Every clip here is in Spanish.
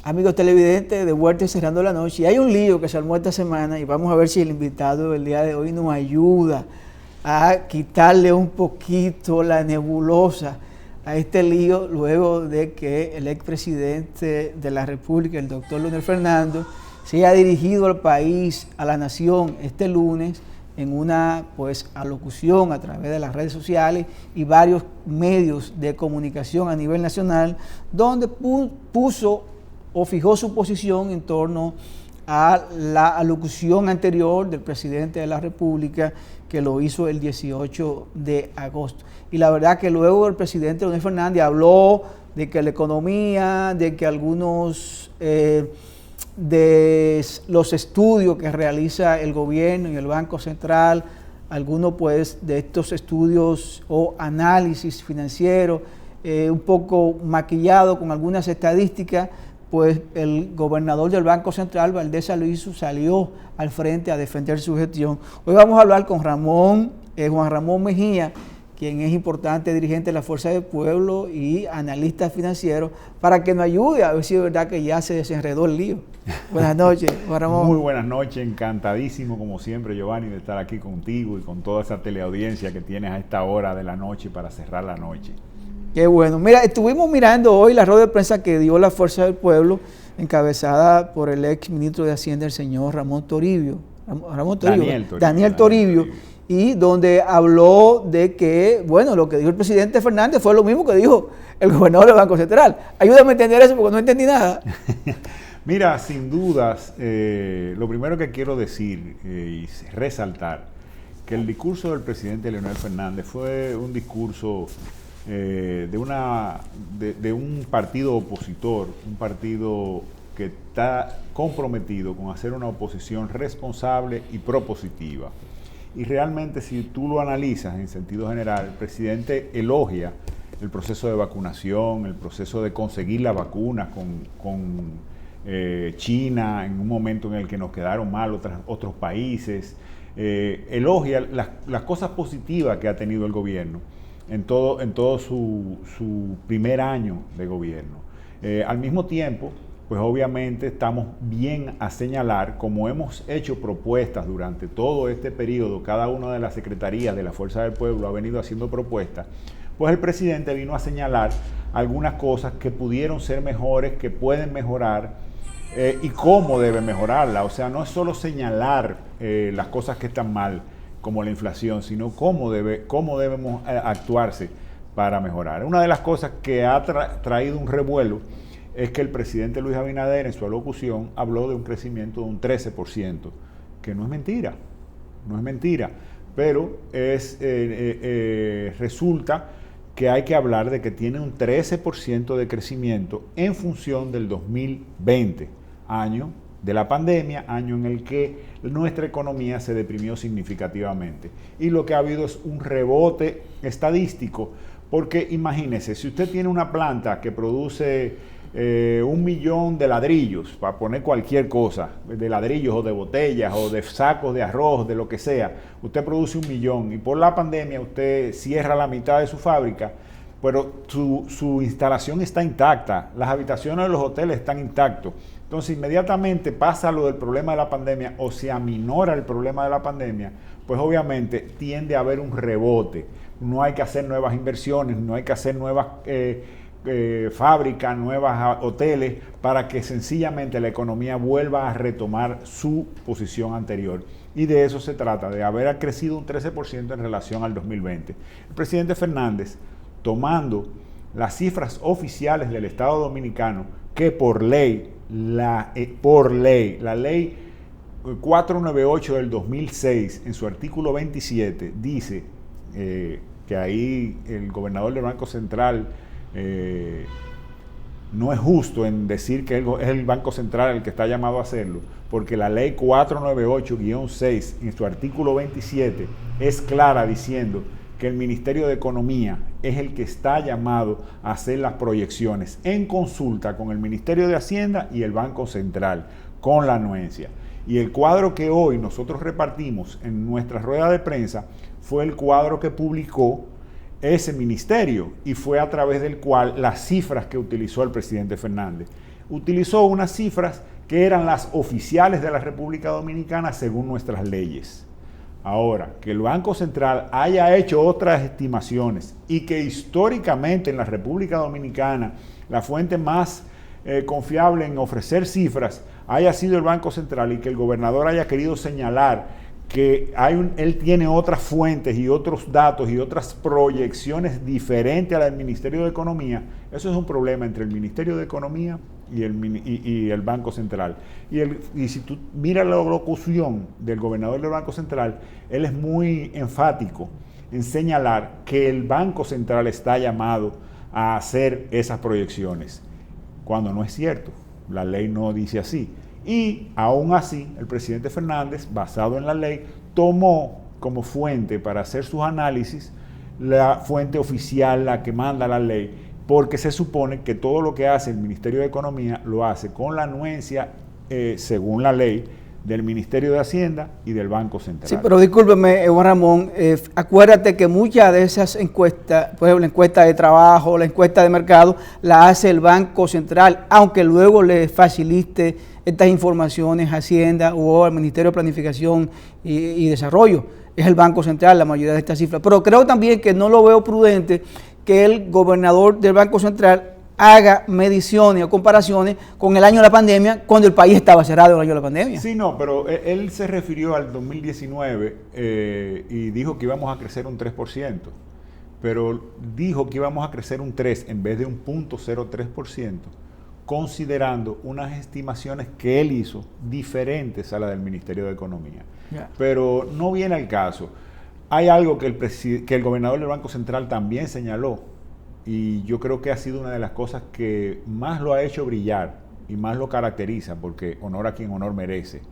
Amigos televidentes, de vuelta y cerrando la noche. Y hay un lío que se armó esta semana y vamos a ver si el invitado del día de hoy nos ayuda a quitarle un poquito la nebulosa a este lío luego de que el expresidente de la República, el doctor Leonel Fernández, se haya dirigido al país, a la nación, este lunes en una alocución a través de las redes sociales y varios medios de comunicación a nivel nacional, donde puso o fijó su posición en torno a la alocución anterior del presidente de la República, que lo hizo el 18 de agosto. Y la verdad que luego el presidente Leonel Fernández habló de que la economía, de que algunos de los estudios que realiza el gobierno y el Banco Central, algunos de estos estudios o análisis financieros, un poco maquillado con algunas estadísticas, pues el gobernador del Banco Central, Valdés Albizu, salió al frente a defender su gestión. Hoy vamos a hablar con Juan Ramón Mejía, quien es importante dirigente de la Fuerza del Pueblo y analista financiero, para que nos ayude a ver si es verdad que ya se desenredó el lío. Buenas noches, Juan Ramón. Muy buenas noches, encantadísimo como siempre, Giovanni, de estar aquí contigo y con toda esa teleaudiencia que tienes a esta hora de la noche para cerrar la noche. Qué bueno. Mira, estuvimos mirando hoy la rueda de prensa que dio la Fuerza del Pueblo, encabezada por el ex ministro de Hacienda, el señor Daniel Toribio, y donde habló de que, bueno, lo que dijo el presidente Fernández fue lo mismo que dijo el gobernador del Banco Central. Ayúdame a entender eso porque no entendí nada. Mira, sin dudas, lo primero que quiero decir y resaltar, que el discurso del presidente Leonel Fernández fue un discurso de un partido opositor, un partido que está comprometido con hacer una oposición responsable y propositiva. Y realmente, si tú lo analizas en sentido general, el presidente elogia el proceso de vacunación, el proceso de conseguir la vacuna con China en un momento en el que nos quedaron mal otros países, elogia las cosas positivas que ha tenido el gobierno en todo su primer año de gobierno. Al mismo tiempo, pues obviamente estamos bien a señalar, como hemos hecho propuestas durante todo este periodo, cada una de las secretarías de la Fuerza del Pueblo ha venido haciendo propuestas, pues el presidente vino a señalar algunas cosas que pudieron ser mejores, que pueden mejorar y cómo debe mejorarla. O sea, no es solo señalar las cosas que están mal, como la inflación, sino cómo debemos actuarse para mejorar. Una de las cosas que ha traído un revuelo es que el presidente Luis Abinader en su alocución habló de un crecimiento de un 13%, que no es mentira, pero resulta que hay que hablar de que tiene un 13% de crecimiento en función del 2020, año de la pandemia, año en el que nuestra economía se deprimió significativamente. Y lo que ha habido es un rebote estadístico, porque imagínese, si usted tiene una planta que produce 1 millón de ladrillos, para poner cualquier cosa, de ladrillos o de botellas o de sacos de arroz, de lo que sea, usted produce 1 millón y por la pandemia usted cierra la mitad de su fábrica, pero su instalación está intacta, las habitaciones de los hoteles están intactos. Entonces inmediatamente pasa lo del problema de la pandemia o se aminora el problema de la pandemia, pues obviamente tiende a haber un rebote. No hay que hacer nuevas inversiones, no hay que hacer nuevas fábricas, nuevos hoteles, para que sencillamente la economía vuelva a retomar su posición anterior. Y de eso se trata, de haber crecido un 13% en relación al 2020. El presidente Fernández, tomando las cifras oficiales del Estado Dominicano, que por ley, la ley 498 del 2006, en su artículo 27, dice que ahí el gobernador del Banco Central no es justo en decir que es el Banco Central el que está llamado a hacerlo, porque la ley 498-6 en su artículo 27 es clara diciendo que el Ministerio de Economía es el que está llamado a hacer las proyecciones en consulta con el Ministerio de Hacienda y el Banco Central, con la anuencia. Y el cuadro que hoy nosotros repartimos en nuestra rueda de prensa fue el cuadro que publicó ese ministerio y fue a través del cual las cifras que utilizó el presidente Fernández. utilizó unas cifras que eran las oficiales de la República Dominicana según nuestras leyes. Ahora, que el Banco Central haya hecho otras estimaciones y que históricamente en la República Dominicana la fuente más confiable en ofrecer cifras haya sido el Banco Central y que el gobernador haya querido señalar que él tiene otras fuentes y otros datos y otras proyecciones diferentes a la del Ministerio de Economía, eso es un problema entre el Ministerio de Economía y el Banco Central. Y si tú miras la locución del gobernador del Banco Central, él es muy enfático en señalar que el Banco Central está llamado a hacer esas proyecciones, cuando no es cierto, la ley no dice así. Y aún así, el presidente Fernández, basado en la ley, tomó como fuente para hacer sus análisis la fuente oficial, la que manda la ley, porque se supone que todo lo que hace el Ministerio de Economía lo hace con la anuencia, según la ley, del Ministerio de Hacienda y del Banco Central. Sí, pero discúlpeme, Juan Ramón, acuérdate que muchas de esas encuestas, por ejemplo, la encuesta de trabajo, la encuesta de mercado, la hace el Banco Central, aunque luego le facilite estas informaciones a Hacienda o al Ministerio de Planificación y Desarrollo. Es el Banco Central la mayoría de estas cifras. Pero creo también que no lo veo prudente que el gobernador del Banco Central haga mediciones o comparaciones con el año de la pandemia, cuando el país estaba cerrado el año de la pandemia. Sí, no, pero él se refirió al 2019 y dijo que íbamos a crecer un 3%, pero dijo que íbamos a crecer un 3% en vez de un 0.03%, considerando unas estimaciones que él hizo diferentes a la del Ministerio de Economía. Yeah. Pero no viene al caso. Hay algo que el gobernador del Banco Central también señaló, y yo creo que ha sido una de las cosas que más lo ha hecho brillar y más lo caracteriza, porque honor a quien honor merece.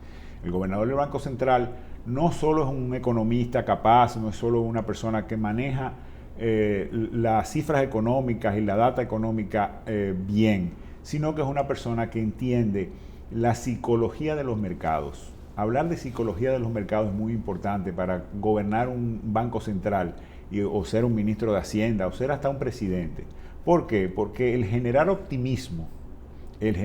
El gobernador del Banco Central no solo es un economista capaz, no es solo una persona que maneja las cifras económicas y la data económica bien, sino que es una persona que entiende la psicología de los mercados. Hablar de psicología de los mercados es muy importante para gobernar un banco central o ser un ministro de Hacienda o ser hasta un presidente. ¿Por qué? Porque el generar optimismo es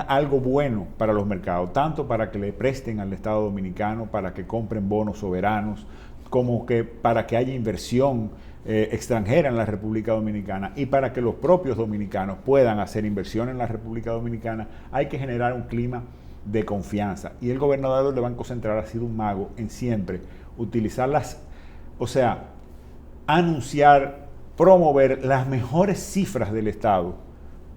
algo bueno para los mercados, tanto para que le presten al Estado dominicano, para que compren bonos soberanos, como que para que haya inversión extranjera en la República Dominicana y para que los propios dominicanos puedan hacer inversión en la República Dominicana. Hay que generar un clima de confianza, y el gobernador del Banco Central ha sido un mago en siempre utilizar anunciar, promover las mejores cifras del Estado.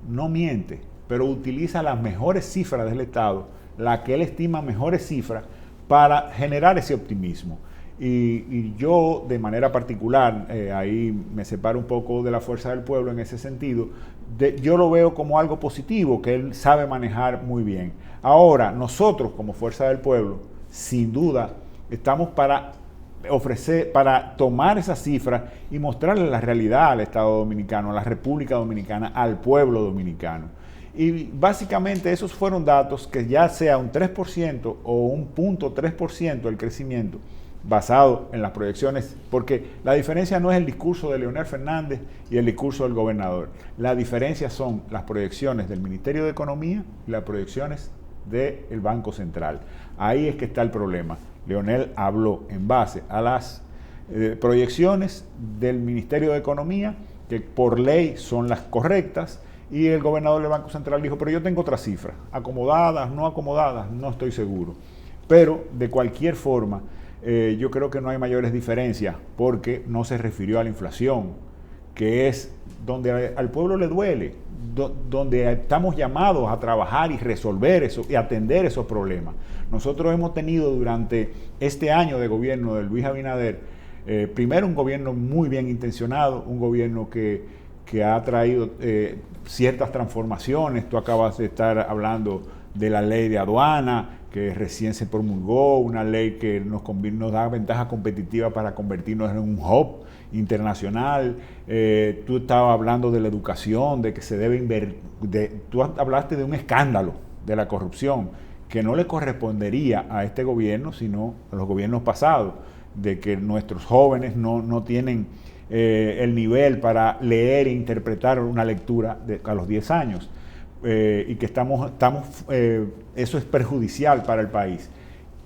No miente, pero utiliza las mejores cifras del Estado, la que él estima mejores cifras, para generar ese optimismo. Y yo, de manera particular, ahí me separo un poco de la Fuerza del Pueblo en ese sentido, yo lo veo como algo positivo, que él sabe manejar muy bien. Ahora, nosotros como Fuerza del Pueblo, sin duda, estamos para tomar esas cifras y mostrarle la realidad al Estado Dominicano, a la República Dominicana, al pueblo dominicano. Y básicamente esos fueron datos que, ya sea un 3% o un 0.3% el crecimiento, basado en las proyecciones, porque la diferencia no es el discurso de Leonel Fernández y el discurso del gobernador. La diferencia son las proyecciones del Ministerio de Economía y las proyecciones del Banco Central. Ahí es que está el problema. Leonel habló en base a las proyecciones del Ministerio de Economía, que por ley son las correctas, y el gobernador del Banco Central dijo, pero yo tengo otras cifras, acomodadas, no estoy seguro. Pero de cualquier forma, yo creo que no hay mayores diferencias, porque no se refirió a la inflación, que es donde al pueblo le duele, donde estamos llamados a trabajar y resolver eso y atender esos problemas. Nosotros hemos tenido durante este año de gobierno de Luis Abinader, primero un gobierno muy bien intencionado, un gobierno que ha traído ciertas transformaciones. Tú acabas de estar hablando de la ley de aduana, que recién se promulgó, una ley que nos da ventaja competitiva para convertirnos en un hub internacional. Tú estabas hablando de la educación, de que se debe invertir. Tú hablaste de un escándalo de la corrupción que no le correspondería a este gobierno, sino a los gobiernos pasados, de que nuestros jóvenes no tienen el nivel para leer e interpretar una lectura a los 10 años. y que eso es perjudicial para el país,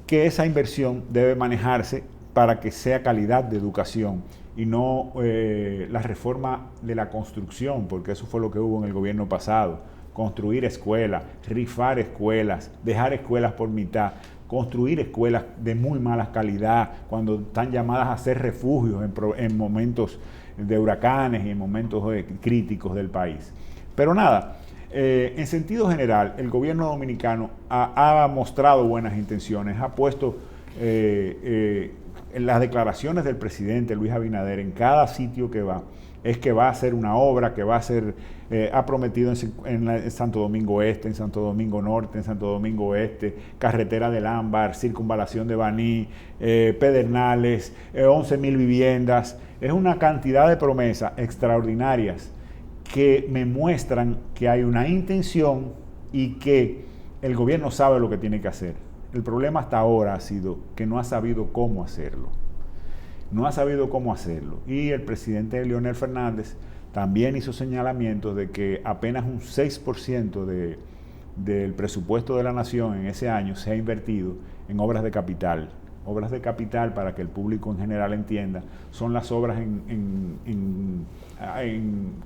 que esa inversión debe manejarse para que sea calidad de educación y no la reforma de la construcción, porque eso fue lo que hubo en el gobierno pasado. Construir escuelas, rifar escuelas, dejar escuelas por mitad, construir escuelas de muy mala calidad cuando están llamadas a ser refugios en momentos de huracanes y en momentos críticos del país. Pero nada, en sentido general, el gobierno dominicano ha mostrado buenas intenciones, ha puesto en las declaraciones del presidente Luis Abinader en cada sitio que va a hacer una obra, que va a hacer, ha prometido en Santo Domingo Este, en Santo Domingo Norte, en Santo Domingo Oeste, carretera del Ámbar, circunvalación de Baní, Pedernales, 11,000 viviendas. Es una cantidad de promesas extraordinarias que me muestran que hay una intención y que el gobierno sabe lo que tiene que hacer. El problema hasta ahora ha sido que no ha sabido cómo hacerlo. No ha sabido cómo hacerlo. Y el presidente Leonel Fernández también hizo señalamientos de que apenas un 6% del presupuesto de la nación en ese año se ha invertido en obras de capital. Obras de capital, para que el público en general entienda, son las obras en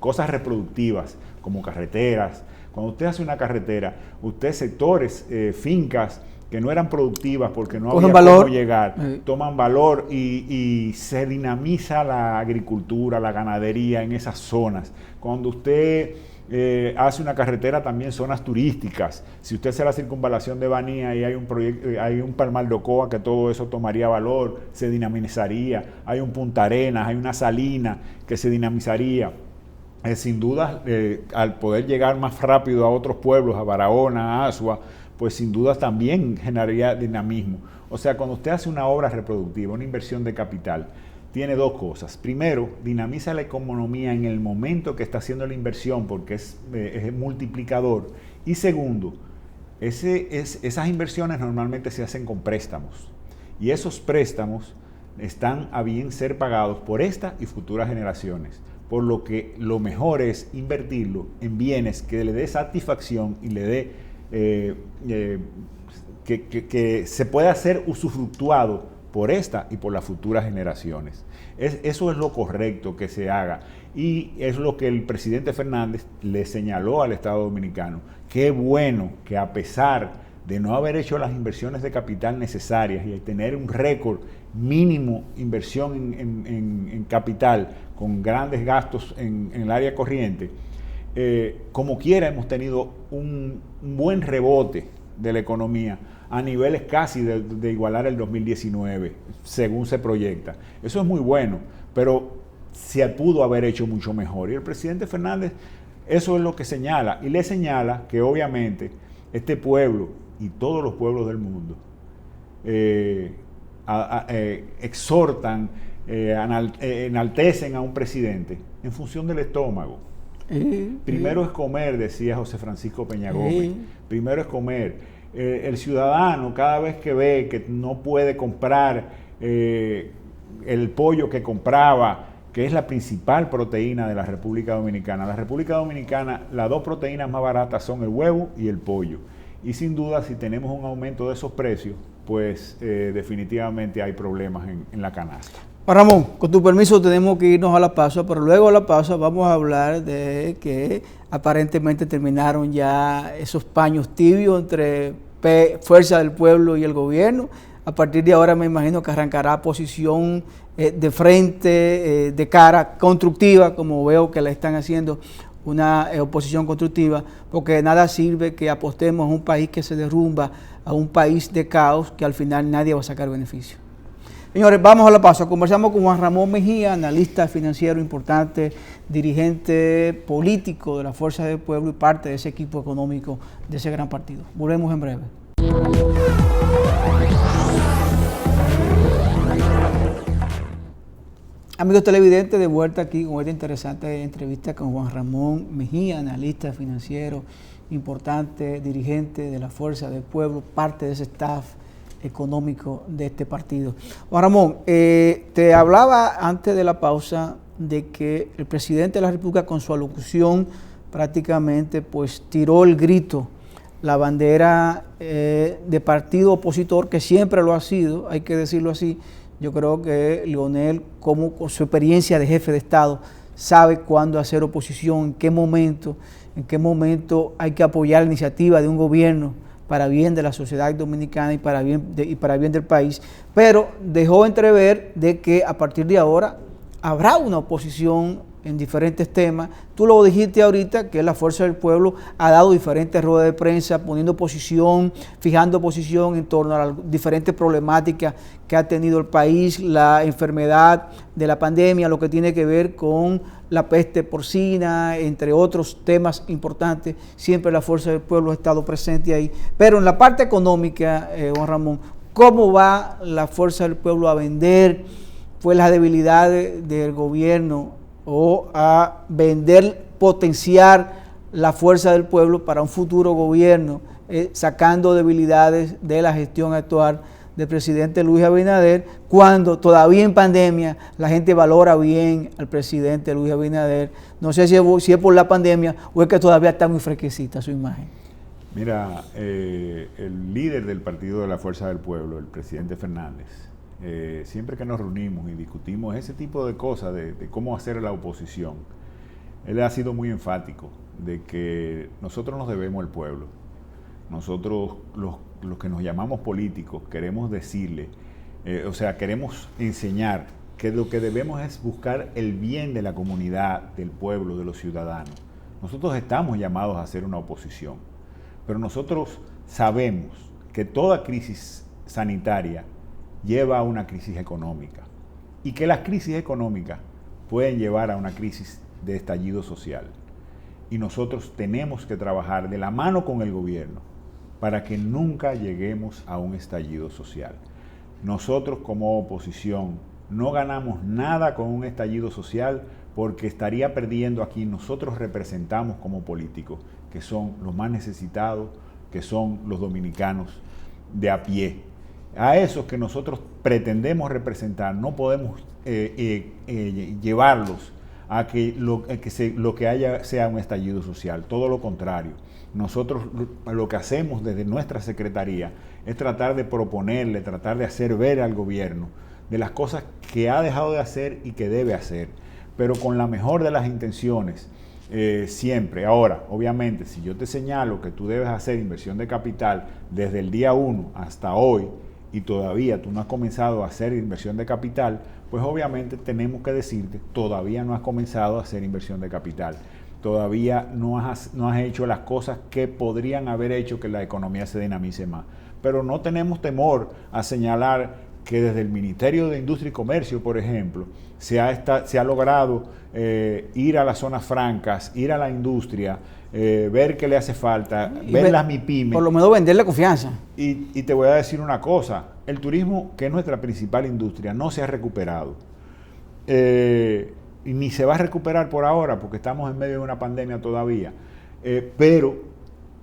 cosas reproductivas, como carreteras. Cuando usted hace una carretera, usted sectores, fincas, que no eran productivas porque no había cómo llegar, toman valor y se dinamiza la agricultura, la ganadería en esas zonas. Cuando usted hace una carretera, también zonas turísticas. Si usted hace la circunvalación de Baní y hay un Palmar de Ocoa, que todo eso tomaría valor, se dinamizaría. Hay un Punta Arenas, hay una salina que se dinamizaría. Sin duda, al poder llegar más rápido a otros pueblos, a Barahona, a Asua, pues sin duda también generaría dinamismo. O sea, cuando usted hace una obra reproductiva, una inversión de capital, tiene dos cosas. Primero, dinamiza la economía en el momento que está haciendo la inversión, porque es multiplicador. Y segundo, esas inversiones normalmente se hacen con préstamos. Y esos préstamos están a bien ser pagados por esta y futuras generaciones. Por lo que lo mejor es invertirlo en bienes que le dé satisfacción y le dé que se pueda ser usufructuado por esta y por las futuras generaciones. Eso es lo correcto que se haga y es lo que el presidente Fernández le señaló al Estado Dominicano. Qué bueno que, a pesar de no haber hecho las inversiones de capital necesarias y tener un récord mínimo inversión en capital con grandes gastos en el área corriente, como quiera hemos tenido un buen rebote de la economía a niveles casi de igualar el 2019, según se proyecta. Eso es muy bueno, pero se pudo haber hecho mucho mejor. Y el presidente Fernández eso es lo que señala, y le señala que obviamente este pueblo y todos los pueblos del mundo exhortan, enaltecen a un presidente en función del estómago. Primero es comer, decía José Francisco Peña Gómez. Primero es comer. El ciudadano, cada vez que ve que no puede comprar el pollo que compraba, que es la principal proteína de la República Dominicana. La República Dominicana, las dos proteínas más baratas son el huevo y el pollo. Y sin duda, si tenemos un aumento de esos precios, pues definitivamente hay problemas en la canasta. Ramón, con tu permiso tenemos que irnos a la pausa, pero luego a la pausa vamos a hablar de que aparentemente terminaron ya esos paños tibios entre Fuerza del Pueblo y el gobierno. A partir de ahora me imagino que arrancará posición de frente, de cara constructiva, como veo que la están haciendo, una oposición constructiva, porque de nada sirve que apostemos a un país que se derrumba, a un país de caos, que al final nadie va a sacar beneficio. Señores, vamos a la pausa. Conversamos con Juan Ramón Mejía, analista financiero importante, dirigente político de la Fuerza del Pueblo y parte de ese equipo económico de ese gran partido. Volvemos en breve. Amigos televidentes, de vuelta aquí con esta interesante entrevista con Juan Ramón Mejía, analista financiero importante, dirigente de la Fuerza del Pueblo, parte de ese staff económico de este partido. Juan Ramón, te hablaba antes de la pausa de que el presidente de la República, con su alocución prácticamente pues tiró el grito, la bandera de partido opositor, que siempre lo ha sido, hay que decirlo así. Yo creo que Leonel, como con su experiencia de jefe de Estado, sabe cuándo hacer oposición, en qué momento hay que apoyar la iniciativa de un gobierno para bien de la sociedad dominicana y para bien del país, pero dejó entrever de que a partir de ahora habrá una oposición en diferentes temas. Tú lo dijiste ahorita, que la Fuerza del Pueblo ha dado diferentes ruedas de prensa, poniendo posición, fijando posición en torno a las diferentes problemáticas que ha tenido el país, la enfermedad de la pandemia, lo que tiene que ver con la peste porcina, entre otros temas importantes. Siempre la Fuerza del Pueblo ha estado presente ahí. Pero en la parte económica, Juan Ramón, ¿cómo va la Fuerza del Pueblo a vender pues las debilidades del gobierno o a vender, potenciar la fuerza del pueblo para un futuro gobierno, sacando debilidades de la gestión actual del presidente Luis Abinader, cuando todavía en pandemia la gente valora bien al presidente Luis Abinader? No sé si es por la pandemia o es que todavía está muy fresquecita su imagen. Mira, el líder del Partido de la Fuerza del Pueblo, el presidente Fernández, siempre que nos reunimos y discutimos ese tipo de cosas, de cómo hacer la oposición, él ha sido muy enfático de que nosotros nos debemos al pueblo. Nosotros, los que nos llamamos políticos, queremos decirle, queremos enseñar que lo que debemos es buscar el bien de la comunidad, del pueblo, de los ciudadanos. Nosotros estamos llamados a hacer una oposición, pero nosotros sabemos que toda crisis sanitaria lleva a una crisis económica y que las crisis económicas pueden llevar a una crisis de estallido social. Y nosotros tenemos que trabajar de la mano con el gobierno para que nunca lleguemos a un estallido social. Nosotros como oposición no ganamos nada con un estallido social porque estaría perdiendo a quien nosotros representamos como políticos, que son los más necesitados, que son los dominicanos de a pie. A esos que nosotros pretendemos representar no podemos llevarlos a que lo que haya sea un estallido social. Todo lo contrario. Nosotros lo que hacemos desde nuestra secretaría es tratar de proponerle, tratar de hacer ver al gobierno de las cosas que ha dejado de hacer y que debe hacer, pero con la mejor de las intenciones, siempre. Ahora, obviamente, si yo te señalo que tú debes hacer inversión de capital desde el día 1 hasta hoy, y todavía tú no has comenzado a hacer inversión de capital, pues obviamente tenemos que decirte, todavía no has comenzado a hacer inversión de capital. Todavía no has hecho las cosas que podrían haber hecho que la economía se dinamice más. Pero no tenemos temor a señalar que desde el Ministerio de Industria y Comercio, por ejemplo, se ha logrado ir a las zonas francas, ir a la industria, ver qué le hace falta, ver las MIPYME. Por lo menos venderle confianza. Y te voy a decir una cosa, el turismo, que es nuestra principal industria, no se ha recuperado. Y ni se va a recuperar por ahora, porque estamos en medio de una pandemia todavía. Pero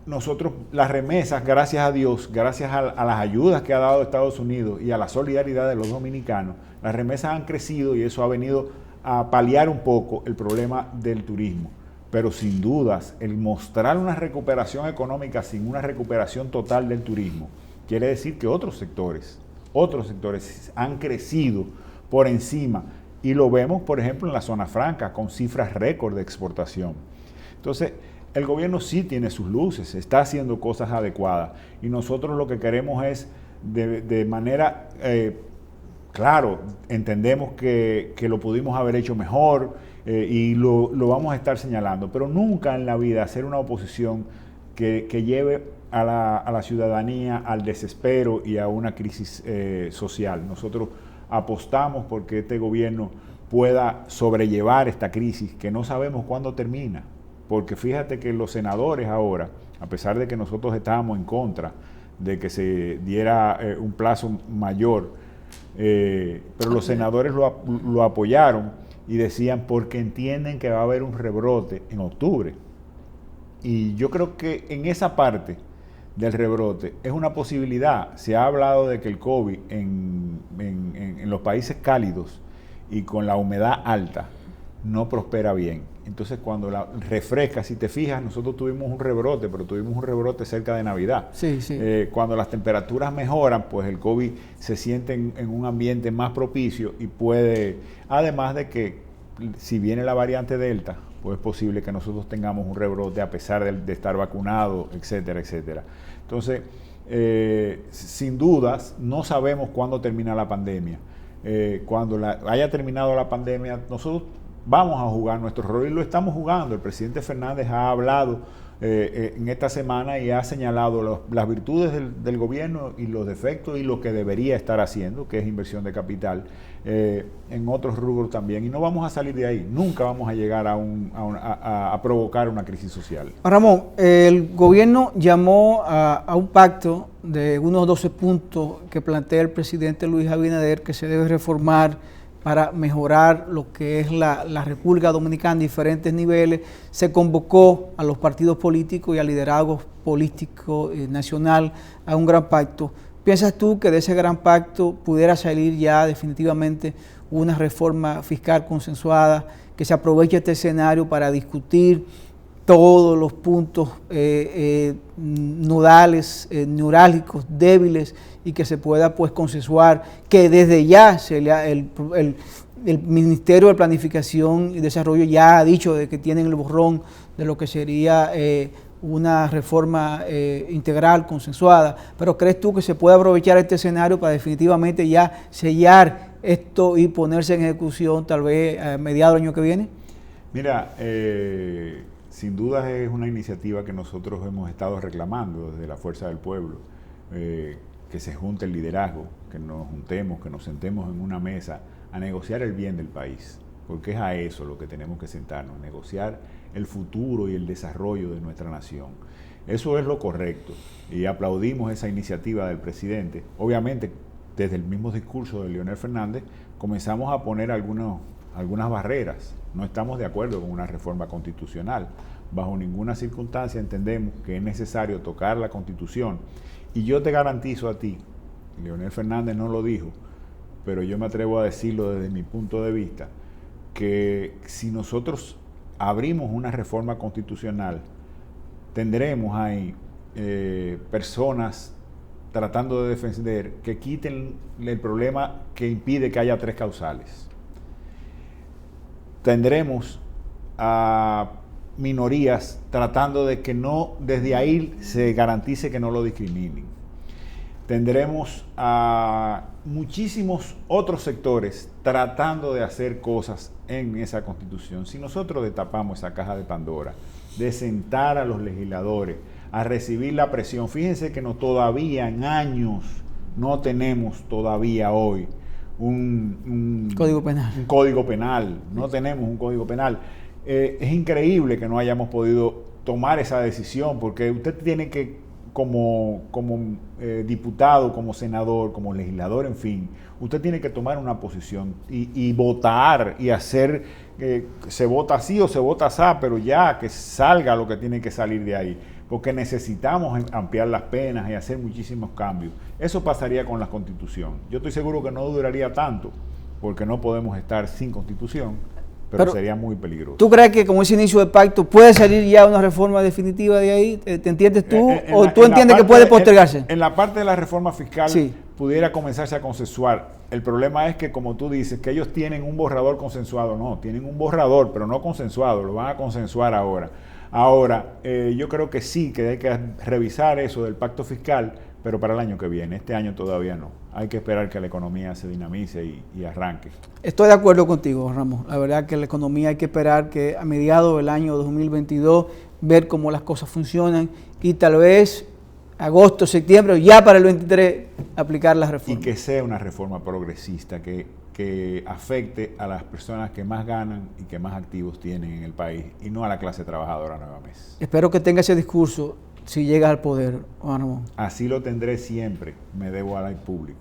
nosotros, las remesas, gracias a Dios, gracias a las ayudas que ha dado Estados Unidos y a la solidaridad de los dominicanos, las remesas han crecido y eso ha venido a paliar un poco el problema del turismo. Pero sin dudas, el mostrar una recuperación económica sin una recuperación total del turismo, quiere decir que otros sectores han crecido por encima. Y lo vemos, por ejemplo, en la zona franca, con cifras récord de exportación. Entonces, el gobierno sí tiene sus luces, está haciendo cosas adecuadas. Y nosotros lo que queremos es, de manera, claro, entendemos que lo pudimos haber hecho mejor y lo vamos a estar señalando. Pero nunca en la vida hacer una oposición que lleve a la ciudadanía al desespero y a una crisis social. Nosotros apostamos porque este gobierno pueda sobrellevar esta crisis que no sabemos cuándo termina, porque fíjate que los senadores ahora, a pesar de que nosotros estábamos en contra de que se diera un plazo mayor, pero los senadores lo apoyaron y decían porque entienden que va a haber un rebrote en octubre. Y yo creo que en esa parte del rebrote es una posibilidad. Se ha hablado de que el COVID en los países cálidos y con la humedad alta no prospera bien. entonces cuando la refresca, si te fijas, nosotros tuvimos un rebrote, pero tuvimos un rebrote cerca de Navidad. Sí, sí. Cuando las temperaturas mejoran, pues el COVID se siente en un ambiente más propicio y puede, además de que si viene la variante Delta, pues es posible que nosotros tengamos un rebrote a pesar de estar vacunados, etcétera, etcétera. Entonces, sin dudas, no sabemos cuándo termina la pandemia. Cuando haya terminado la pandemia, nosotros vamos a jugar nuestro rol y lo estamos jugando. El presidente Fernández ha hablado en esta semana y ha señalado las virtudes del gobierno y los defectos y lo que debería estar haciendo, que es inversión de capital, en otros rubros también. Y no vamos a salir de ahí. Nunca vamos a llegar a provocar una crisis social. Ramón, el gobierno llamó a un pacto de unos 12 puntos que plantea el presidente Luis Abinader que se debe reformar para mejorar lo que es la República Dominicana en diferentes niveles. Se convocó a los partidos políticos y al liderazgo político nacional a un gran pacto. ¿Piensas tú que de ese gran pacto pudiera salir ya definitivamente una reforma fiscal consensuada, que se aproveche este escenario para discutir todos los puntos nodales, neurálgicos, débiles, y que se pueda pues consensuar, que desde ya el Ministerio de Planificación y Desarrollo ya ha dicho de que tienen el borrón de lo que sería una reforma integral, consensuada? Pero ¿crees tú que se puede aprovechar este escenario para definitivamente ya sellar esto y ponerse en ejecución tal vez a mediados del año que viene? Mira, sin duda es una iniciativa que nosotros hemos estado reclamando desde la Fuerza del Pueblo, que se junte el liderazgo, que nos juntemos, que nos sentemos en una mesa a negociar el bien del país, porque es a eso lo que tenemos que sentarnos, negociar el futuro y el desarrollo de nuestra nación. Eso es lo correcto y aplaudimos esa iniciativa del presidente. Obviamente, desde el mismo discurso de Leonel Fernández, comenzamos a poner algunas barreras. No estamos de acuerdo con una reforma constitucional. Bajo ninguna circunstancia entendemos que es necesario tocar la Constitución. Y yo te garantizo a ti, Leonel Fernández no lo dijo, pero yo me atrevo a decirlo desde mi punto de vista, que si nosotros abrimos una reforma constitucional, tendremos ahí personas tratando de defender que quiten el problema que impide que haya 3 causales. Tendremos a minorías tratando de que no, desde ahí se garantice que no lo discriminen. Tendremos a muchísimos otros sectores tratando de hacer cosas en esa Constitución. Si nosotros destapamos esa caja de Pandora, de sentar a los legisladores a recibir la presión, fíjense que todavía en años no tenemos todavía hoy un Código Penal. Un código penal, no tenemos un código penal. Es increíble que no hayamos podido tomar esa decisión, porque usted tiene que, como diputado, como senador, como legislador, en fin, usted tiene que tomar una posición y votar y hacer, se vota así o se vota así, pero ya que salga lo que tiene que salir de ahí, porque necesitamos ampliar las penas y hacer muchísimos cambios. Eso pasaría con la Constitución. Yo estoy seguro que no duraría tanto, porque no podemos estar sin Constitución, pero sería muy peligroso. ¿Tú crees que como ese inicio de pacto puede salir ya una reforma definitiva de ahí? ¿Te entiendes tú? ¿O tú entiendes que puede postergarse? En la parte de la reforma fiscal sí, pudiera comenzarse a consensuar. El problema es que, como tú dices, que ellos tienen un borrador consensuado. No, tienen un borrador, pero no consensuado. Lo van a consensuar ahora. Ahora, yo creo que sí, que hay que revisar eso del pacto fiscal, pero para el año que viene. Este año todavía no. Hay que esperar que la economía se dinamice y arranque. Estoy de acuerdo contigo, Ramón. La verdad que la economía hay que esperar que a mediados del año 2022 ver cómo las cosas funcionan y tal vez agosto, septiembre, ya para el 23 aplicar las reformas. Y que sea una reforma progresista que afecte a las personas que más ganan y que más activos tienen en el país y no a la clase trabajadora nuevamente. Espero que tenga ese discurso si llegas al poder, Juan Ramón. Así lo tendré siempre, me debo al público.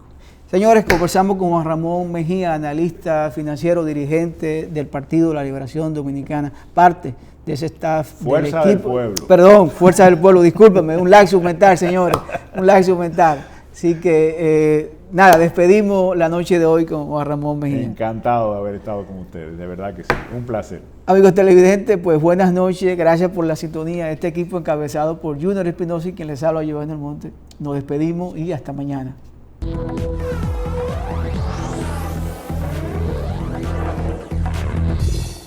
Señores, conversamos con Juan Ramón Mejía, analista financiero, dirigente del Partido de la Liberación Dominicana, parte de ese staff Fuerza del Pueblo. Perdón, Fuerza del Pueblo, discúlpeme, un laxo mental, señores, un laxo mental. Así que nada, despedimos la noche de hoy con Juan Ramón Mejía. Encantado de haber estado con ustedes, de verdad que sí, un placer. Amigos televidentes, pues buenas noches, gracias por la sintonía. Este equipo encabezado por Junior Espinosa y quien les habla, Giovanni Almonte. Nos despedimos y hasta mañana.